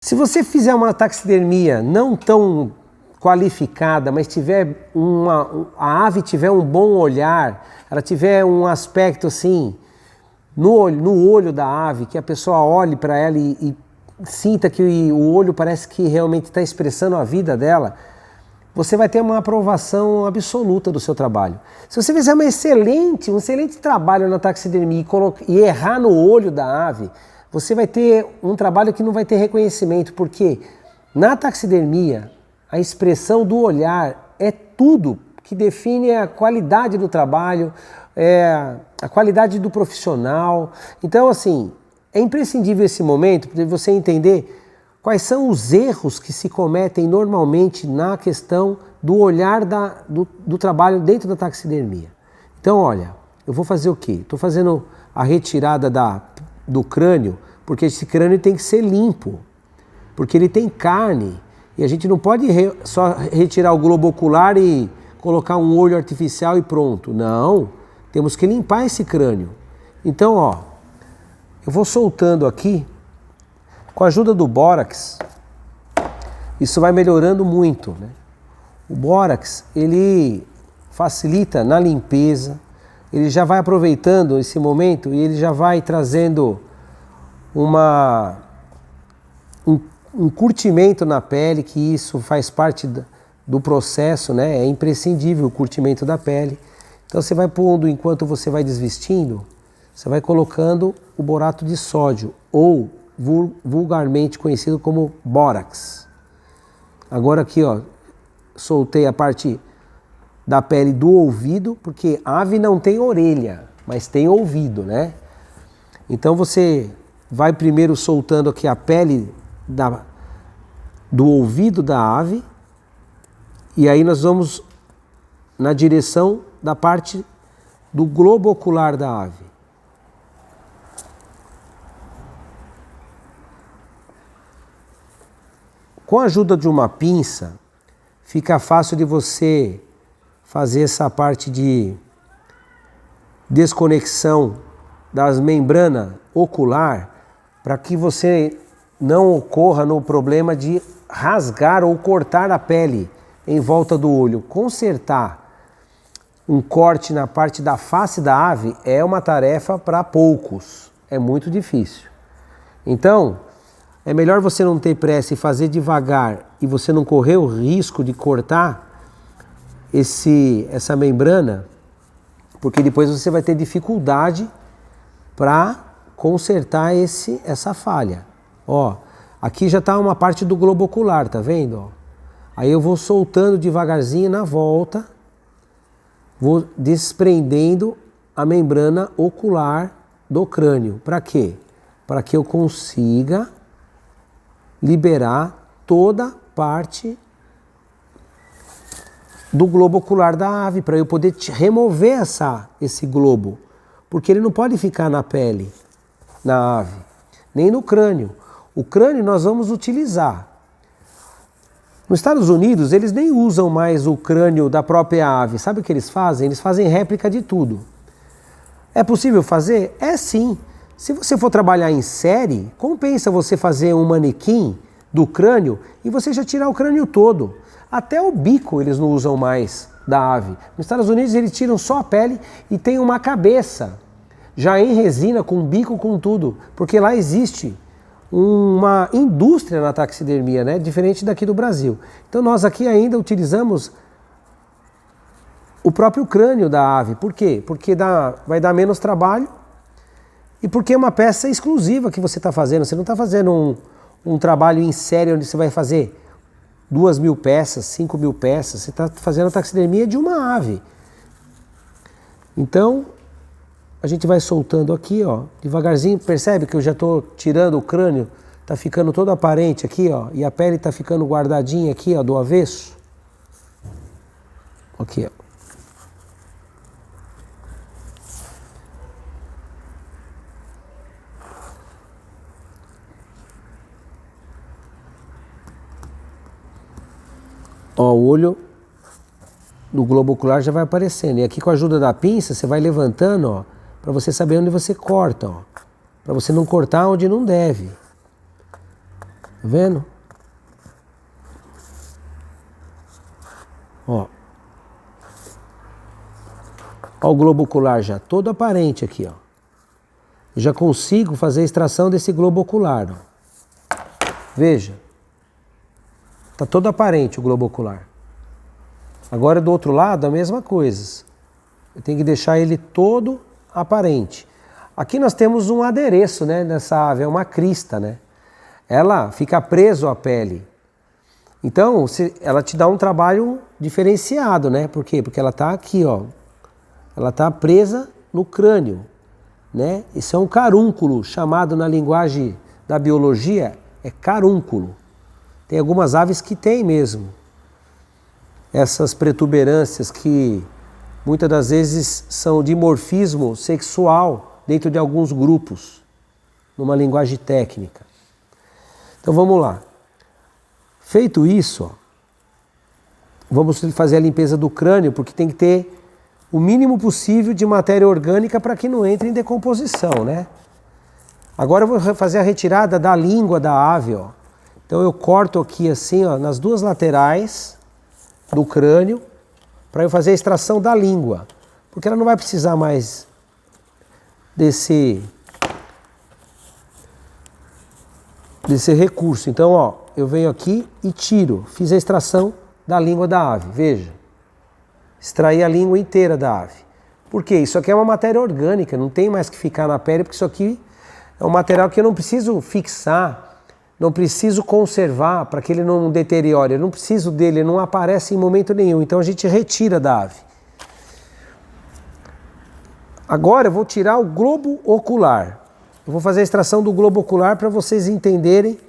Se você fizer uma taxidermia não tão qualificada, mas tiver a ave tiver um bom olhar, ela tiver um aspecto assim, no olho da ave, que a pessoa olhe para ela e sinta que o olho parece que realmente está expressando a vida dela, você vai ter uma aprovação absoluta do seu trabalho. Se você fizer um excelente trabalho na taxidermia e errar no olho da ave, você vai ter um trabalho que não vai ter reconhecimento, porque na taxidermia a expressão do olhar é tudo que define a qualidade do trabalho, a qualidade do profissional. Então, assim, é imprescindível esse momento para você entender quais são os erros que se cometem normalmente na questão do olhar do trabalho dentro da taxidermia. Então, olha, eu vou fazer o quê? Estou fazendo a retirada do crânio, porque esse crânio tem que ser limpo, porque ele tem carne, e a gente não pode só retirar o globo ocular e colocar um olho artificial e pronto. Não, temos que limpar esse crânio. Então, ó, eu vou soltando aqui, com a ajuda do bórax, isso vai melhorando muito, né? O bórax, ele facilita na limpeza, ele já vai aproveitando esse momento e ele já vai trazendo um curtimento na pele, que isso faz parte do processo, né? É imprescindível o curtimento da pele. Então você vai pondo, enquanto você vai desvestindo, você vai colocando o borato de sódio, ou vulgarmente conhecido como bórax. Agora aqui, ó, soltei a parte da pele do ouvido, porque a ave não tem orelha, mas tem ouvido, né? Então você vai primeiro soltando aqui a pele do ouvido da ave, e aí nós vamos na direção da parte do globo ocular da ave. Com a ajuda de uma pinça, fica fácil de você fazer essa parte de desconexão das membranas ocular, para que você não ocorra no problema de rasgar ou cortar a pele em volta do olho. Consertar um corte na parte da face da ave é uma tarefa para poucos, é muito difícil. Então, é melhor você não ter pressa e fazer devagar e você não correr o risco de cortar essa membrana, porque depois você vai ter dificuldade para consertar essa falha. Ó, aqui já está uma parte do globo ocular, tá vendo? Ó? Aí eu vou soltando devagarzinho na volta, vou desprendendo a membrana ocular do crânio. Para quê? Para que eu consiga liberar toda parte do globo ocular da ave, para eu poder remover esse globo, porque ele não pode ficar na pele, na ave, nem no crânio. O crânio nós vamos utilizar. Nos Estados Unidos, eles nem usam mais o crânio da própria ave. Sabe o que eles fazem? Eles fazem réplica de tudo. É possível fazer? É sim. Se você for trabalhar em série, compensa você fazer um manequim do crânio e você já tirar o crânio todo. Até o bico eles não usam mais da ave. Nos Estados Unidos eles tiram só a pele e tem uma cabeça, já em resina, com bico, com tudo. Porque lá existe uma indústria na taxidermia, né? Diferente daqui do Brasil. Então nós aqui ainda utilizamos o próprio crânio da ave. Por quê? Porque vai dar menos trabalho e porque é uma peça exclusiva que você está fazendo. Você não está fazendo um trabalho em série onde você vai fazer 2.000 peças, 5.000 peças. Você está fazendo a taxidermia de uma ave. Então, a gente vai soltando aqui, ó, devagarzinho. Percebe que eu já estou tirando o crânio, está ficando todo aparente aqui, ó, e a pele está ficando guardadinha aqui, ó, do avesso. Aqui, ó. Ó, o olho do globo ocular já vai aparecendo. E aqui com a ajuda da pinça, você vai levantando, ó, para você saber onde você corta, ó, para você não cortar onde não deve. Tá vendo? Ó. Ó o globo ocular já todo aparente aqui, ó. Já consigo fazer a extração desse globo ocular, ó. Veja. Tá todo aparente o globo ocular. Agora do outro lado a mesma coisa. Eu tenho que deixar ele todo aparente. Aqui nós temos um adereço, né, nessa ave, é uma crista, né? Ela fica preso à pele. Então, ela te dá um trabalho diferenciado, né? Por quê? Porque ela está aqui, ó. Ela está presa no crânio, né? Isso é um carúnculo, chamado na linguagem da biologia, é carúnculo. Tem algumas aves que têm mesmo essas protuberâncias que muitas das vezes são de dimorfismo sexual dentro de alguns grupos, numa linguagem técnica. Então vamos lá. Feito isso, ó, vamos fazer a limpeza do crânio, porque tem que ter o mínimo possível de matéria orgânica para que não entre em decomposição, né? Agora eu vou fazer a retirada da língua da ave, ó. Então eu corto aqui assim, ó, nas duas laterais do crânio, para eu fazer a extração da língua, porque ela não vai precisar mais desse recurso. Então, ó, eu venho aqui e tiro, fiz a extração da língua da ave, veja. Extrair a língua inteira da ave. Por quê? Isso aqui é uma matéria orgânica, não tem mais que ficar na pele, porque isso aqui é um material que eu não preciso fixar, não preciso conservar para que ele não deteriore, eu não preciso dele, ele não aparece em momento nenhum, então a gente retira da ave. Agora eu vou tirar o globo ocular. Eu vou fazer a extração do globo ocular para vocês entenderem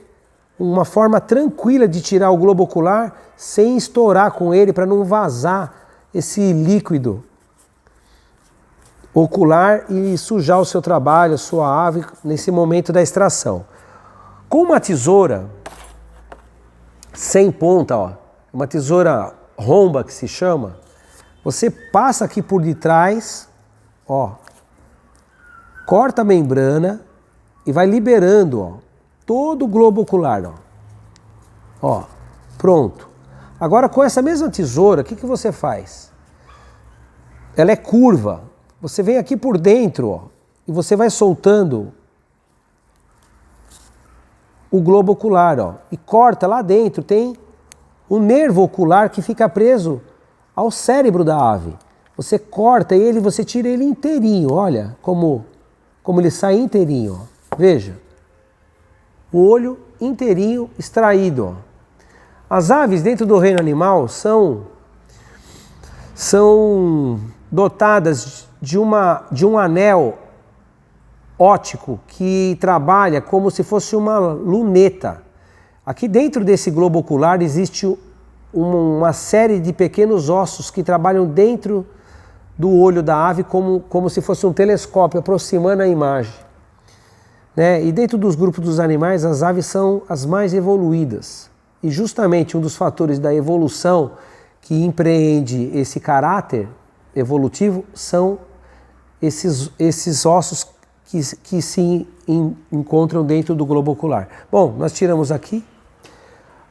uma forma tranquila de tirar o globo ocular sem estourar com ele, para não vazar esse líquido ocular e sujar o seu trabalho, a sua ave, nesse momento da extração. Com uma tesoura sem ponta, ó, uma tesoura romba que se chama, você passa aqui por detrás, ó, corta a membrana e vai liberando, ó, todo o globo ocular, ó. Ó, pronto. Agora com essa mesma tesoura, o que você faz? Ela é curva. Você vem aqui por dentro, ó, e você vai soltando o globo ocular, ó, e corta lá dentro, tem o nervo ocular que fica preso ao cérebro da ave. Você corta ele, você tira ele inteirinho, olha como ele sai inteirinho, ó. Veja, o olho inteirinho extraído, ó. As aves dentro do reino animal são dotadas de um anel óptico que trabalha como se fosse uma luneta. Aqui dentro desse globo ocular existe uma série de pequenos ossos que trabalham dentro do olho da ave como se fosse um telescópio aproximando a imagem, né? E dentro dos grupos dos animais, as aves são as mais evoluídas. E justamente um dos fatores da evolução que empreende esse caráter evolutivo são esses ossos que se encontram dentro do globo ocular. Bom, nós tiramos aqui.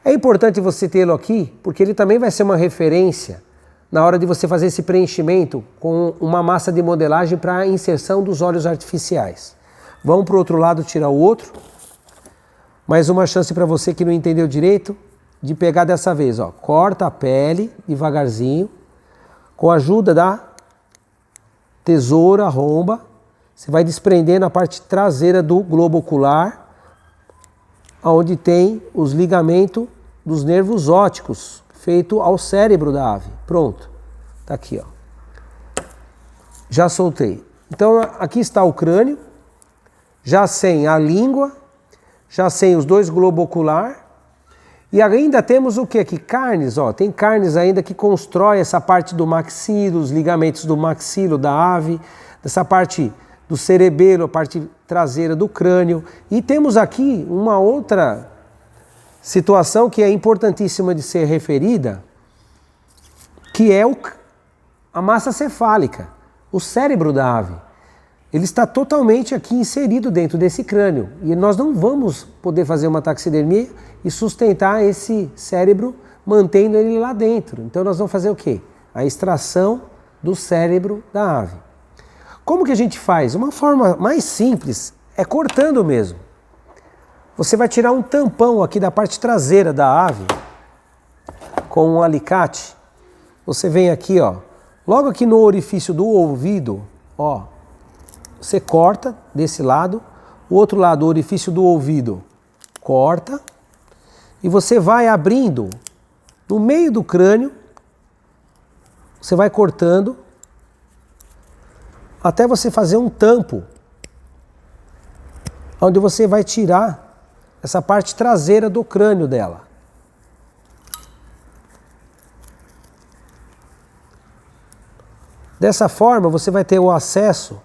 É importante você tê-lo aqui, porque ele também vai ser uma referência na hora de você fazer esse preenchimento com uma massa de modelagem para a inserção dos olhos artificiais. Vamos para o outro lado tirar o outro. Mais uma chance para você que não entendeu direito de pegar dessa vez, ó. Corta a pele devagarzinho, com a ajuda da tesoura romba. Você vai desprendendo a parte traseira do globo ocular, onde tem os ligamentos dos nervos ópticos, feito ao cérebro da ave. Pronto. Tá aqui, ó. Já soltei. Então aqui está o crânio, já sem a língua, já sem os dois globos oculares. E ainda temos o que aqui? Carnes, ó. Tem carnes ainda que constrói essa parte do maxilo, os ligamentos do maxilo da ave, dessa parte do cerebelo, a parte traseira do crânio. E temos aqui uma outra situação que é importantíssima de ser referida, que é a massa cefálica, o cérebro da ave. Ele está totalmente aqui inserido dentro desse crânio. E nós não vamos poder fazer uma taxidermia e sustentar esse cérebro, mantendo ele lá dentro. Então nós vamos fazer o quê? A extração do cérebro da ave. Como que a gente faz? Uma forma mais simples é cortando mesmo. Você vai tirar um tampão aqui da parte traseira da ave com um alicate. Você vem aqui, ó, logo aqui no orifício do ouvido, ó, você corta desse lado, o outro lado, o orifício do ouvido, corta, e você vai abrindo no meio do crânio, você vai cortando até você fazer um tampo, onde você vai tirar essa parte traseira do crânio dela. Dessa forma, você vai ter o acesso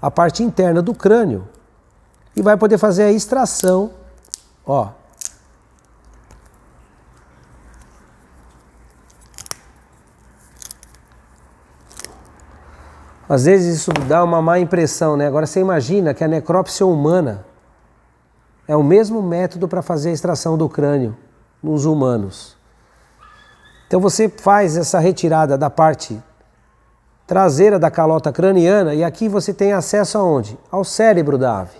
à parte interna do crânio e vai poder fazer a extração, ó. Às vezes isso dá uma má impressão, né? Agora você imagina que a necrópsia humana é o mesmo método para fazer a extração do crânio nos humanos. Então você faz essa retirada da parte traseira da calota craniana e aqui você tem acesso aonde? Ao cérebro da ave.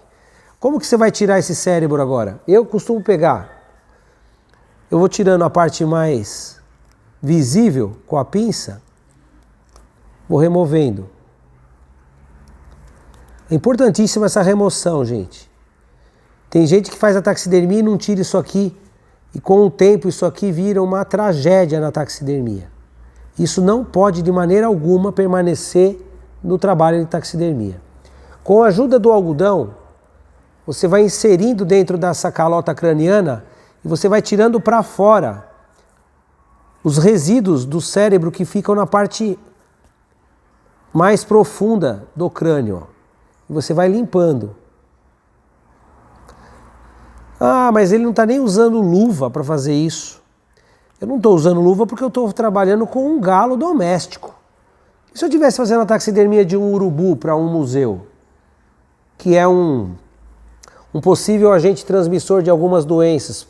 Como que você vai tirar esse cérebro agora? Eu costumo pegar, eu vou tirando a parte mais visível com a pinça, vou removendo. É importantíssima essa remoção, gente. Tem gente que faz a taxidermia e não tira isso aqui, e com o tempo isso aqui vira uma tragédia na taxidermia. Isso não pode de maneira alguma permanecer no trabalho de taxidermia. Com a ajuda do algodão, você vai inserindo dentro dessa calota craniana e você vai tirando para fora os resíduos do cérebro que ficam na parte mais profunda do crânio. E você vai limpando. Ah, mas ele não está nem usando luva para fazer isso. Eu não estou usando luva porque eu estou trabalhando com um galo doméstico. E se eu estivesse fazendo a taxidermia de um urubu para um museu, que é um possível agente transmissor de algumas doenças,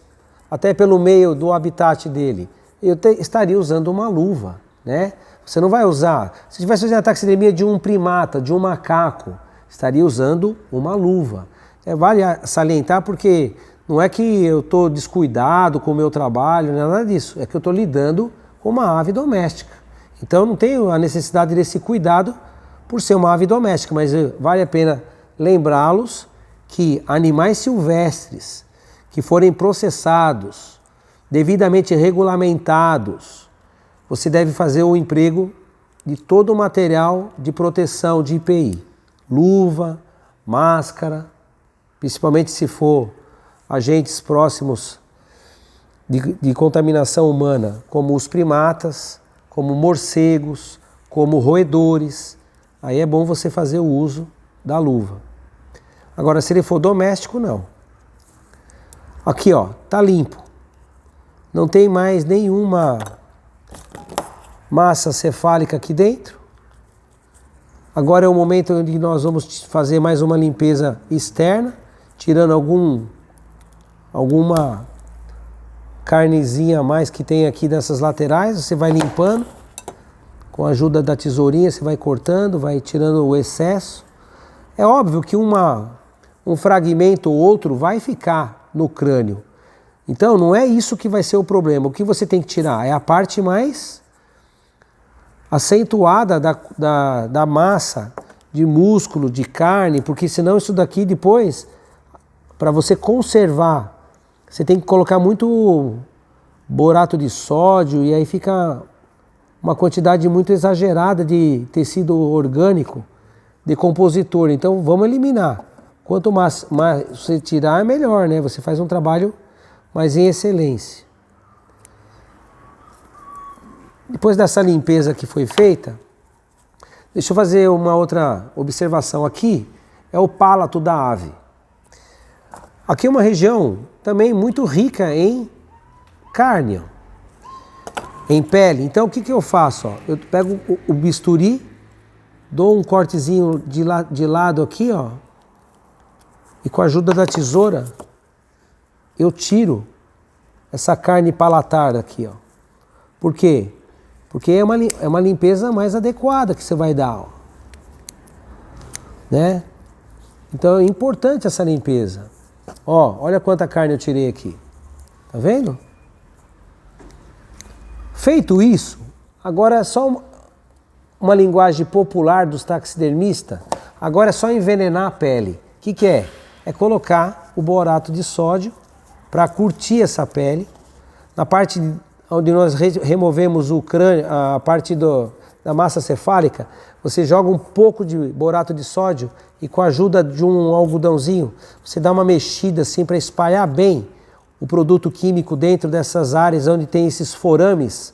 até pelo meio do habitat dele, eu estaria usando uma luva, né? Você não vai usar. Se estivesse fazendo a taxidermia de um primata, de um macaco, estaria usando uma luva. Vale salientar porque não é que eu estou descuidado com o meu trabalho, não é nada disso. É que eu estou lidando com uma ave doméstica. Então eu não tenho a necessidade desse cuidado por ser uma ave doméstica, mas vale a pena lembrá-los que animais silvestres que forem processados, devidamente regulamentados, você deve fazer o emprego de todo o material de proteção de IPI. Luva, máscara, principalmente se for agentes próximos de contaminação humana, como os primatas, como morcegos, como roedores. Aí é bom você fazer o uso da luva. Agora, se ele for doméstico, não. Aqui, ó, tá limpo. Não tem mais nenhuma massa cefálica aqui dentro. Agora é o momento onde nós vamos fazer mais uma limpeza externa, tirando alguma carnezinha a mais que tem aqui nessas laterais. Você vai limpando, com a ajuda da tesourinha, você vai cortando, vai tirando o excesso. É óbvio que um fragmento ou outro vai ficar no crânio. Então não é isso que vai ser o problema. O que você tem que tirar é a parte mais acentuada da massa, de músculo, de carne, porque senão isso daqui depois, para você conservar, você tem que colocar muito borato de sódio e aí fica uma quantidade muito exagerada de tecido orgânico decompositor. Então vamos eliminar. Quanto mais você tirar é melhor, né? Você faz um trabalho mais em excelência. Depois dessa limpeza que foi feita, deixa eu fazer uma outra observação aqui, é o palato da ave. Aqui é uma região também muito rica em carne, em pele. Então o que eu faço? Eu pego o bisturi, dou um cortezinho de lado aqui, ó, e com a ajuda da tesoura eu tiro essa carne palatar aqui, ó. Por quê? Porque é uma limpeza mais adequada que você vai dar, ó. Né? Então é importante essa limpeza. Ó, olha quanta carne eu tirei aqui. Tá vendo? Feito isso, agora é só uma linguagem popular dos taxidermistas. Agora é só envenenar a pele. O que é? É colocar o borato de sódio para curtir essa pele. Na parte onde nós removemos o crânio, a parte da massa cefálica, você joga um pouco de borato de sódio e com a ajuda de um algodãozinho, você dá uma mexida assim para espalhar bem o produto químico dentro dessas áreas onde tem esses forames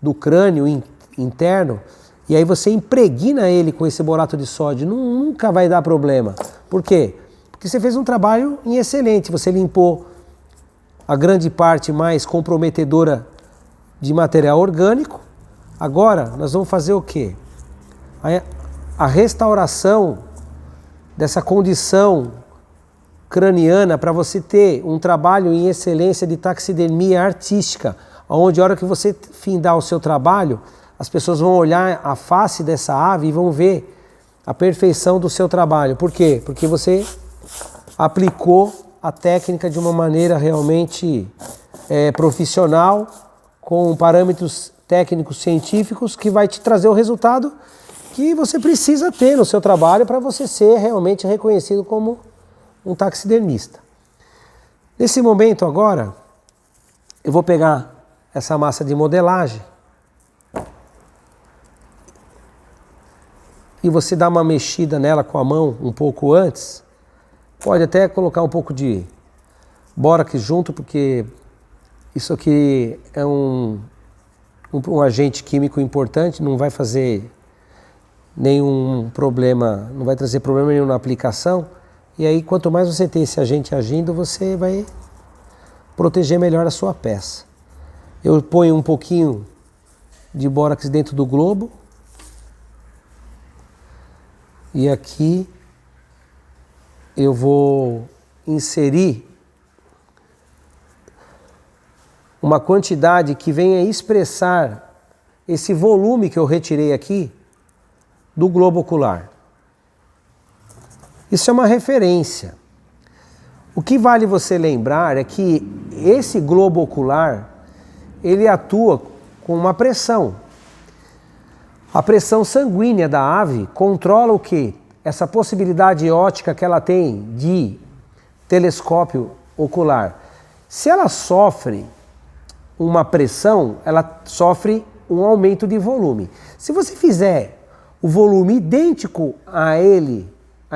do crânio interno, e aí você impregna ele com esse borato de sódio, nunca vai dar problema. Por quê? Porque você fez um trabalho excelente, você limpou a grande parte mais comprometedora de material orgânico. Agora nós vamos fazer o quê? A restauração dessa condição craniana para você ter um trabalho em excelência de taxidermia artística, onde a hora que você findar o seu trabalho, as pessoas vão olhar a face dessa ave e vão ver a perfeição do seu trabalho. Por quê? Porque você aplicou a técnica de uma maneira realmente profissional, com parâmetros técnicos científicos, que vai te trazer o resultado que você precisa ter no seu trabalho para você ser realmente reconhecido como um taxidermista. Nesse momento agora, eu vou pegar essa massa de modelagem e você dá uma mexida nela com a mão um pouco antes. Pode até colocar um pouco de bórax junto, porque isso aqui é um agente químico importante, não vai fazer nenhum problema, não vai trazer problema nenhum na aplicação. E aí, quanto mais você tem esse agente agindo, você vai proteger melhor a sua peça. Eu ponho um pouquinho de bórax dentro do globo. E aqui eu vou inserir uma quantidade que venha expressar esse volume que eu retirei aqui do globo ocular. Isso é uma referência. O que vale você lembrar é que esse globo ocular, ele atua com uma pressão. A pressão sanguínea da ave controla o quê? Essa possibilidade óptica que ela tem de telescópio ocular. Se ela sofre uma pressão, ela sofre um aumento de volume. Se você fizer o volume idêntico a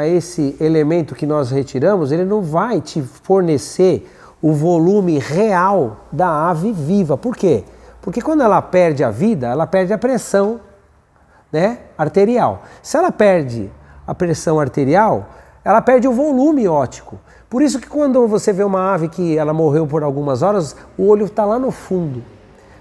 esse elemento que nós retiramos, ele não vai te fornecer o volume real da ave viva. Por quê? Porque quando ela perde a vida, ela perde a pressão, né, arterial. Se ela perde a pressão arterial, ela perde o volume óptico. Por isso que quando você vê uma ave que ela morreu por algumas horas, o olho está lá no fundo.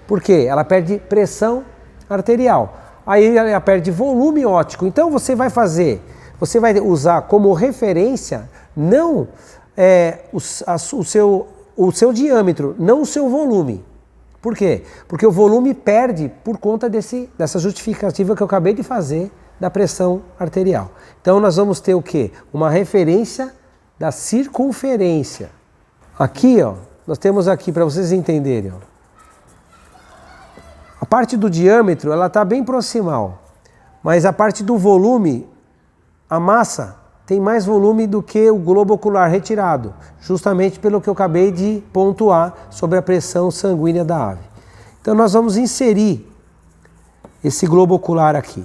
Por quê? Ela perde pressão arterial. Aí ela perde volume óptico. Então você vai usar como referência não o seu diâmetro, não o seu volume. Por quê? Porque o volume perde por conta dessa justificativa que eu acabei de fazer da pressão arterial. Então nós vamos ter o quê? Uma referência da circunferência. Aqui, ó, nós temos aqui, para vocês entenderem, ó, a parte do diâmetro ela está bem proximal, mas a parte do volume, a massa tem mais volume do que o globo ocular retirado, justamente pelo que eu acabei de pontuar sobre a pressão sanguínea da ave. Então nós vamos inserir esse globo ocular aqui.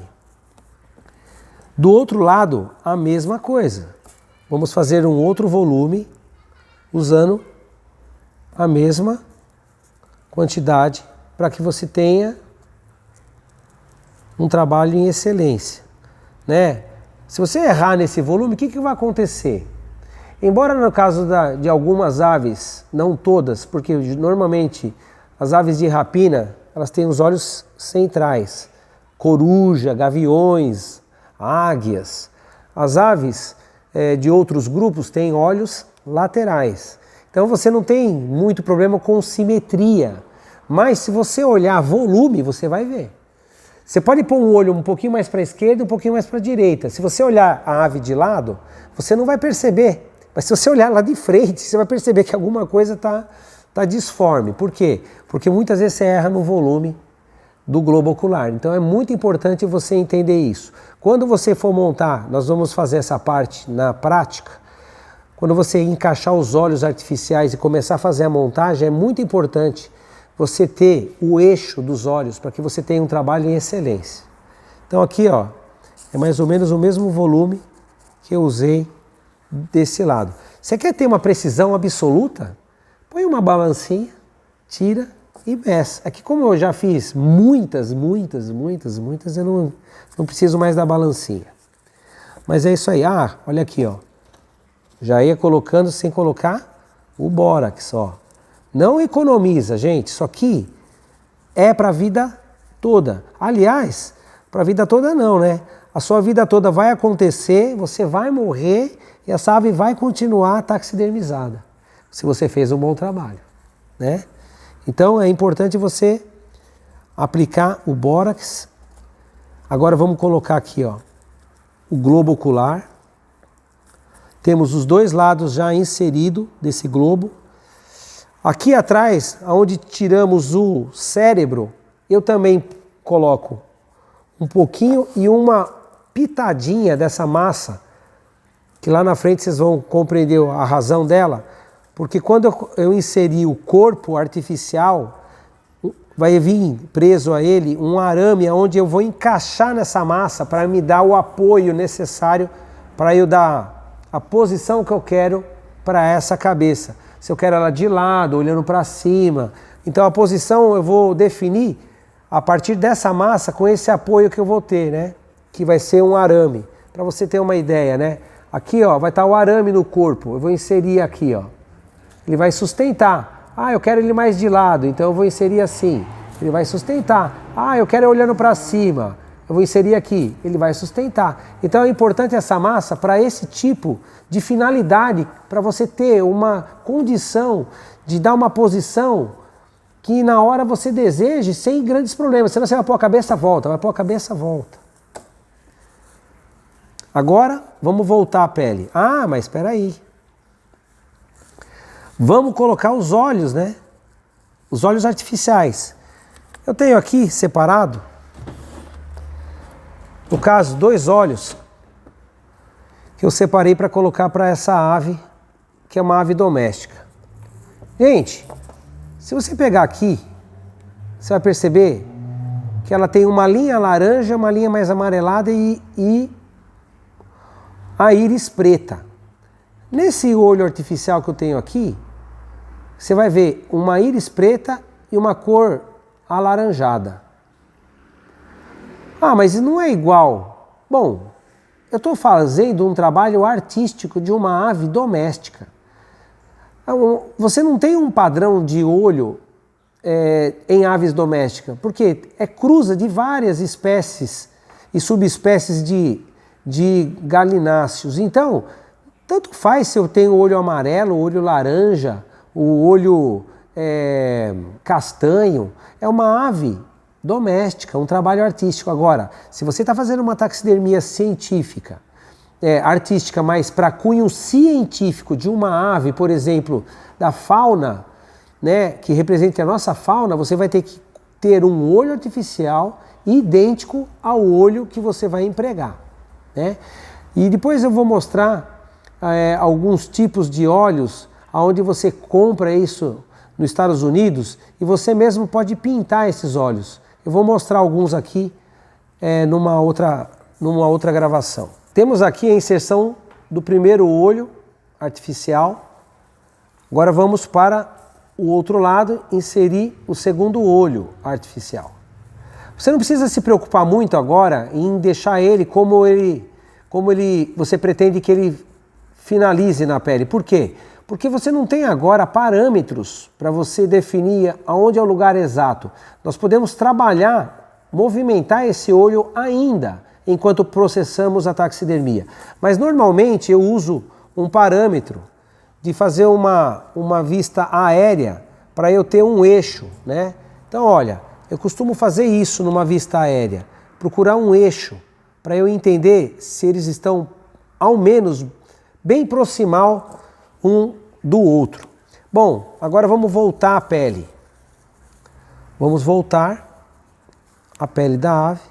Do outro lado, a mesma coisa. Vamos fazer um outro volume usando a mesma quantidade para que você tenha um trabalho em excelência, né? Se você errar nesse volume, o que vai acontecer? Embora no caso de algumas aves, não todas, porque normalmente as aves de rapina, elas têm os olhos centrais, coruja, gaviões, águias. As aves de outros grupos têm olhos laterais. Então você não tem muito problema com simetria. Mas se você olhar volume, você vai ver. Você pode pôr um olho um pouquinho mais para a esquerda e um pouquinho mais para a direita. Se você olhar a ave de lado, você não vai perceber. Mas se você olhar lá de frente, você vai perceber que alguma coisa está disforme. Por quê? Porque muitas vezes você erra no volume do globo ocular. Então é muito importante você entender isso. Quando você for montar, nós vamos fazer essa parte na prática, quando você encaixar os olhos artificiais e começar a fazer a montagem, é muito importante você ter o eixo dos olhos para que você tenha um trabalho em excelência. Então aqui, ó, é mais ou menos o mesmo volume que eu usei desse lado. Você quer ter uma precisão absoluta? Põe uma balancinha, tira e meça. Aqui como eu já fiz muitas, eu não preciso mais da balancinha. Mas é isso aí. Ah, olha aqui, ó. Já ia colocando sem colocar o bórax, ó. Não economiza, gente. Isso aqui é para a vida toda. Aliás, para a vida toda não, né? A sua vida toda vai acontecer, você vai morrer e essa ave vai continuar taxidermizada, se você fez um bom trabalho, né? Então é importante você aplicar o bórax. Agora vamos colocar aqui, ó, o globo ocular. Temos os dois lados já inserido desse globo. Aqui atrás, onde tiramos o cérebro, eu também coloco um pouquinho e uma pitadinha dessa massa, que lá na frente vocês vão compreender a razão dela, porque quando eu inseri o corpo artificial, vai vir preso a ele um arame onde eu vou encaixar nessa massa para me dar o apoio necessário para eu dar a posição que eu quero para essa cabeça. Se eu quero ela de lado, olhando para cima. Então a posição eu vou definir a partir dessa massa com esse apoio que eu vou ter, né? Que vai ser um arame. Para você ter uma ideia, né? Aqui, ó, vai estar o arame no corpo. Eu vou inserir aqui, ó. Ele vai sustentar. Ah, eu quero ele mais de lado, então eu vou inserir assim. Ele vai sustentar. Ah, eu quero ele olhando para cima. Eu vou inserir aqui, ele vai sustentar. Então é importante essa massa para esse tipo de finalidade, para você ter uma condição de dar uma posição que na hora você deseje sem grandes problemas. Senão você vai pôr a cabeça, volta, vai pôr a cabeça, volta. Agora, vamos voltar à pele. Ah, mas espera aí. Vamos colocar os olhos, né? Os olhos artificiais. Eu tenho aqui separado, no caso, 2 olhos que eu separei para colocar para essa ave, que é uma ave doméstica. Gente, se você pegar aqui, você vai perceber que ela tem uma linha laranja, uma linha mais amarelada e a íris preta. Nesse olho artificial que eu tenho aqui, você vai ver uma íris preta e uma cor alaranjada. Ah, mas não é igual. Bom, eu estou fazendo um trabalho artístico de uma ave doméstica. Você não tem um padrão de olho em aves domésticas, porque é cruza de várias espécies e subespécies de galináceos. Então, tanto faz se eu tenho o olho amarelo, o olho laranja, o olho castanho. É uma ave doméstica, um trabalho artístico. Agora, se você está fazendo uma taxidermia científica, artística, mas para cunho científico de uma ave, por exemplo, da fauna, né, que representa a nossa fauna, você vai ter que ter um olho artificial idêntico ao olho que você vai empregar, né? E depois eu vou mostrar alguns tipos de olhos, onde você compra isso nos Estados Unidos e você mesmo pode pintar esses olhos. Eu vou mostrar alguns aqui numa outra gravação. Temos aqui a inserção do primeiro olho artificial. Agora vamos para o outro lado, inserir o segundo olho artificial. Você não precisa se preocupar muito agora em deixar ele como você pretende que ele finalize na pele. Por quê? Porque você não tem agora parâmetros para você definir aonde é o lugar exato. Nós podemos trabalhar, movimentar esse olho ainda, enquanto processamos a taxidermia. Mas normalmente eu uso um parâmetro de fazer uma vista aérea para eu ter um eixo, né? Então, olha, eu costumo fazer isso numa vista aérea, procurar um eixo para eu entender se eles estão ao menos bem proximal um do outro. Bom, agora vamos voltar à pele. Vamos voltar à pele da ave.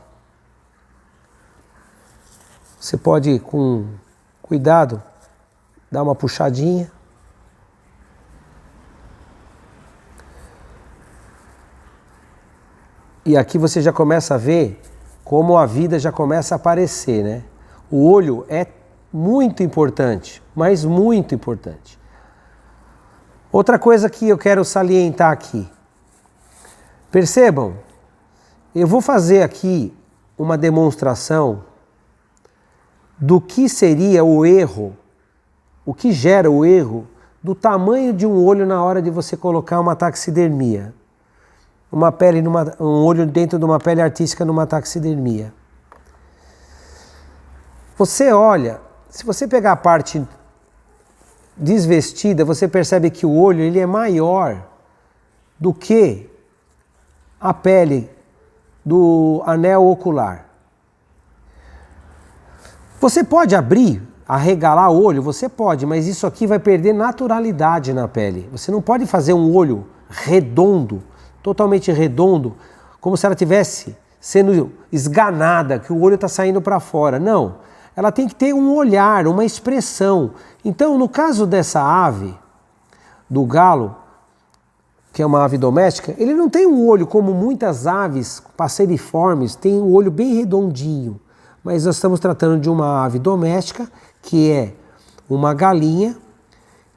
Você pode, com cuidado, dar uma puxadinha. E aqui você já começa a ver como a vida já começa a aparecer, né? O olho é muito importante, mas muito importante. Outra coisa que eu quero salientar aqui. Percebam, eu vou fazer aqui uma demonstração do que seria o erro, o que gera o erro do tamanho de um olho na hora de você colocar uma taxidermia. Um olho dentro de uma pele artística numa taxidermia. Você olha, se você pegar a parte desvestida, você percebe que o olho ele é maior do que a pele do anel ocular. Você pode abrir, arregalar o olho, você pode, mas isso aqui vai perder naturalidade na pele. Você não pode fazer um olho redondo, totalmente redondo, como se ela estivesse sendo esganada, que o olho está saindo para fora. Não, ela tem que ter um olhar, uma expressão. Então, no caso dessa ave, do galo, que é uma ave doméstica, ele não tem um olho como muitas aves passeriformes, tem um olho bem redondinho. Mas nós estamos tratando de uma ave doméstica, que é uma galinha,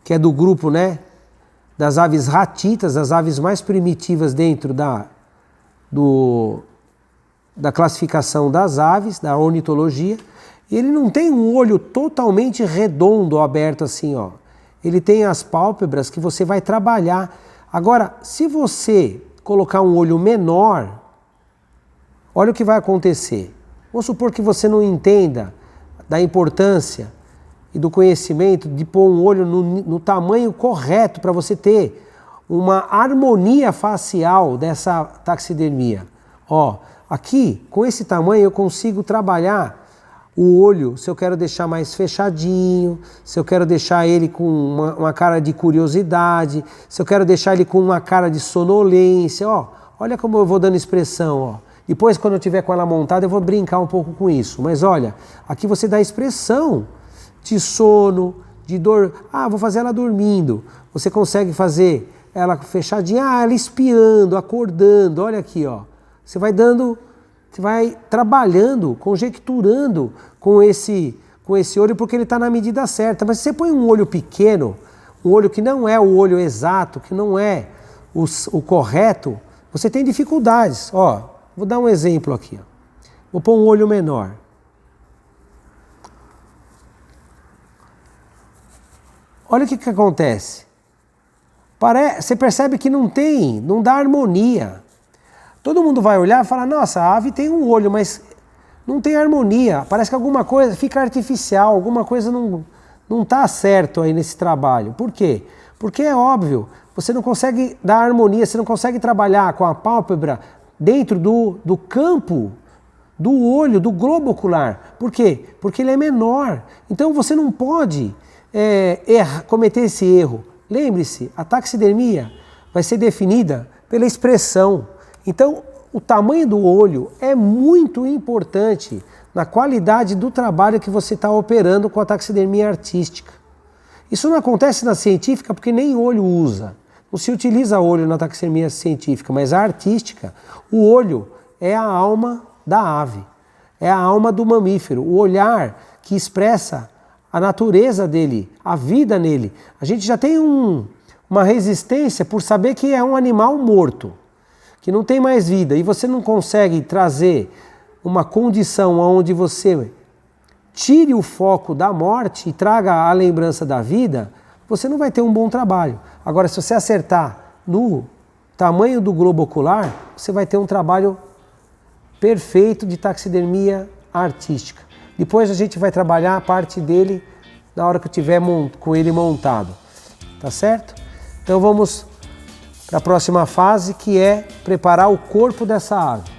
que é do grupo, né, das aves ratitas, as aves mais primitivas dentro da classificação das aves, da ornitologia. E ele não tem um olho totalmente redondo, aberto assim, ó. Ele tem as pálpebras que você vai trabalhar. Agora, se você colocar um olho menor, olha o que vai acontecer. Vamos supor que você não entenda da importância e do conhecimento de pôr um olho no tamanho correto para você ter uma harmonia facial dessa taxidermia. Ó, aqui, com esse tamanho, eu consigo trabalhar o olho, se eu quero deixar mais fechadinho, se eu quero deixar ele com uma cara de curiosidade, se eu quero deixar ele com uma cara de sonolência, ó, olha como eu vou dando expressão, ó. Depois, quando eu estiver com ela montada, eu vou brincar um pouco com isso. Mas olha, aqui você dá expressão de sono, de dor. Ah, vou fazer ela dormindo. Você consegue fazer ela fechadinha, ela espiando, acordando. Olha aqui, ó. Você vai trabalhando, conjecturando com esse olho, porque ele está na medida certa. Mas se você põe um olho pequeno, um olho que não é o olho exato, que não é o correto, você tem dificuldades. Ó, vou dar um exemplo aqui. Ó. Vou pôr um olho menor. Olha o que acontece. Você percebe que não dá harmonia. Todo mundo vai olhar e falar, nossa, a ave tem um olho, mas não tem harmonia. Parece que alguma coisa fica artificial, alguma coisa não está certo aí nesse trabalho. Por quê? Porque é óbvio, você não consegue dar harmonia, você não consegue trabalhar com a pálpebra dentro do campo do olho, do globo ocular. Por quê? Porque ele é menor. Então você não pode cometer esse erro. Lembre-se, a taxidermia vai ser definida pela expressão. Então, o tamanho do olho é muito importante na qualidade do trabalho que você está operando com a taxidermia artística. Isso não acontece na científica porque nem olho usa. Não se utiliza olho na taxidermia científica, mas a artística, o olho é a alma da ave, é a alma do mamífero, o olhar que expressa a natureza dele, a vida nele. A gente já tem uma resistência por saber que é um animal morto, que não tem mais vida, e você não consegue trazer uma condição onde você tire o foco da morte e traga a lembrança da vida, você não vai ter um bom trabalho. Agora, se você acertar no tamanho do globo ocular, você vai ter um trabalho perfeito de taxidermia artística. Depois a gente vai trabalhar a parte dele na hora que eu tiver com ele montado. tá certo? Então vamos para a próxima fase, que é preparar o corpo dessa ave.